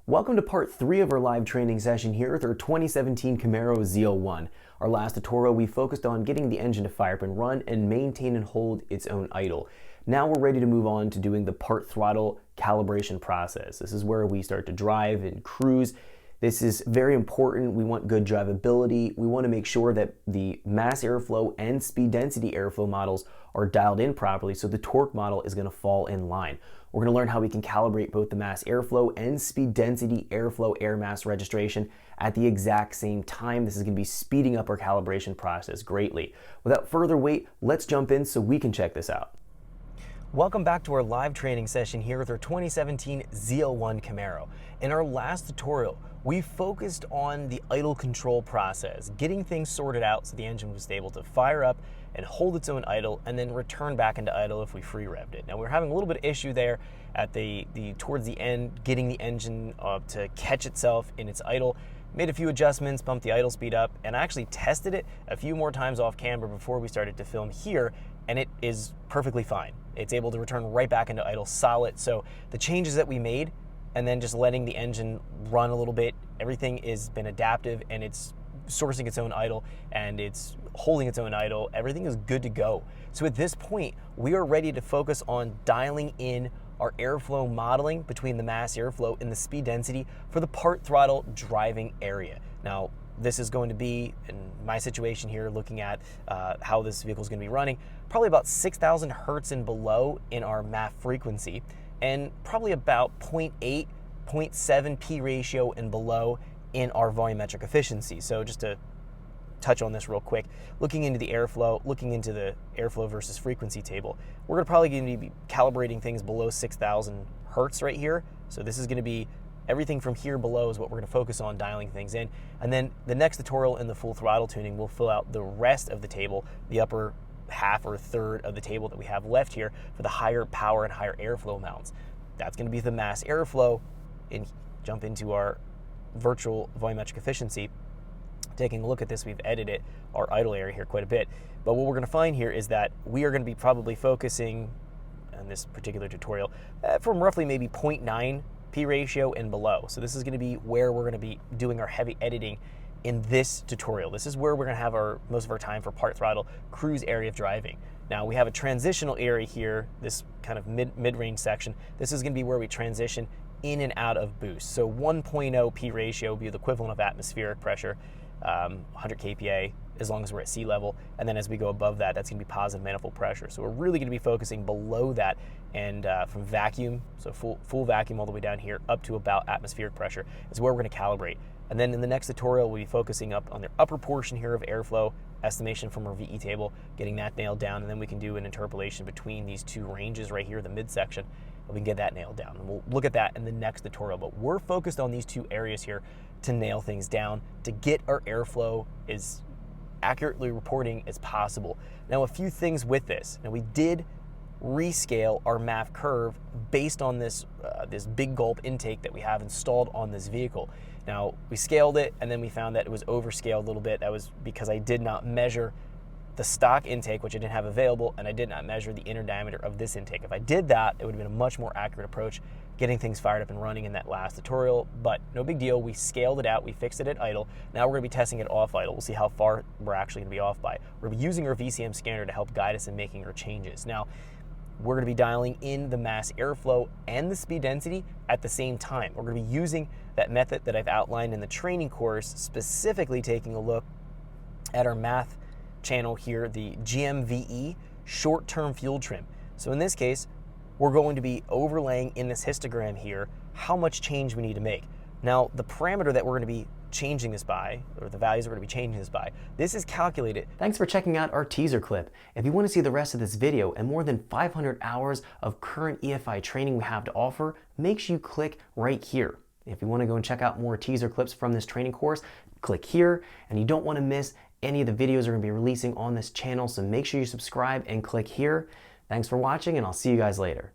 Welcome to part 3 of our live training session here with our 2017 Camaro ZL1. Our last tutorial, we focused on getting the engine to fire up and run and maintain and hold its own idle. Now we're ready to move on to doing the part throttle calibration process. This is where we start to drive and cruise. This is very important. We want good drivability. We want to make sure that the mass airflow and speed density airflow models are dialed in properly so the torque model is going to fall in line. We're going to learn how we can calibrate both the mass airflow and speed density airflow air mass registration at the exact same time. This is going to be speeding up our calibration process greatly. Without further wait, let's jump in so we can check this out. Welcome back to our live training session here with our 2017 ZL1 Camaro. In our last tutorial, we focused on the idle control process, getting things sorted out so the engine was able to fire up and hold its own idle and then return back into idle if we free revved it. Now we were having a little bit of issue there at towards the end, getting the engine to catch itself in its idle. Made a few adjustments, bumped the idle speed up, and I actually tested it a few more times off camera before we started to film here, and it is perfectly fine. It's able to return right back into idle solid. So the changes that we made and then just letting the engine run a little bit, everything has been adaptive and it's sourcing its own idle and it's holding its own idle. Everything is good to go. So at this point, we are ready to focus on dialing in our airflow modeling between the mass airflow and the speed density for the part throttle driving area. Now, this is going to be, in my situation here, looking at how this vehicle is going to be running, probably about 6,000 hertz and below in our MAF frequency, and probably about 0.8, 0.7 P ratio and below in our volumetric efficiency. So just to touch on this real quick, looking into the airflow versus frequency table, we're probably going to be calibrating things below 6,000 hertz right here. So this is going to be everything from here below is what we're going to focus on dialing things in. And then the next tutorial in the full throttle tuning will fill out the rest of the table, the upper half or third of the table that we have left here for the higher power and higher airflow amounts. That's going to be the mass airflow. And jump into our virtual volumetric efficiency. Taking a look at this, we've edited our idle area here quite a bit. But what we're going to find here is that we are going to be probably focusing on this particular tutorial from roughly maybe 0.9 P ratio and below. So this is going to be where we're going to be doing our heavy editing in this tutorial. This is where we're going to have most of our time for part throttle cruise area of driving. Now we have a transitional area here, this kind of mid-range section. This is going to be where we transition in and out of boost. So 1.0 P ratio will be the equivalent of atmospheric pressure, 100 kPa as long as we're at sea level. And then as we go above that, that's going to be positive manifold pressure. So we're really going to be focusing below that and from vacuum, so full vacuum all the way down here up to about atmospheric pressure is where we're going to calibrate. And then in the next tutorial, we'll be focusing up on the upper portion here of airflow estimation from our VE table, getting that nailed down, and then we can do an interpolation between these two ranges right here, the midsection, and we can get that nailed down. And we'll look at that in the next tutorial, but we're focused on these two areas here to nail things down, to get our airflow as accurately reporting as possible. Now, a few things with this. Now, we did rescale our MAF curve based on this big gulp intake that we have installed on this vehicle. Now, we scaled it and then we found that it was overscaled a little bit. That was because I did not measure the stock intake, which I didn't have available, and I did not measure the inner diameter of this intake. If I did that, it would have been a much more accurate approach getting things fired up and running in that last tutorial, but no big deal. We scaled it out, we fixed it at idle. Now we're going to be testing it off idle. We'll see how far we're actually going to be off by. We're going to be using our VCM scanner to help guide us in making our changes. Now, we're going to be dialing in the mass airflow and the speed density at the same time. We're going to be using that method that I've outlined in the training course, specifically taking a look at our MAF channel here, the GMVE short-term fuel trim. So in this case, we're going to be overlaying in this histogram here how much change we need to make. Now, the parameter that we're going to be changing this by, or the values we're going to be changing this by, this is calculated. Thanks for checking out our teaser clip. If you want to see the rest of this video and more than 500 hours of current EFI training we have to offer, make sure you click right here. If you want to go and check out more teaser clips from this training course, click here, and you don't want to miss any of the videos we're going to be releasing on this channel, so make sure you subscribe and click here. Thanks for watching, and I'll see you guys later.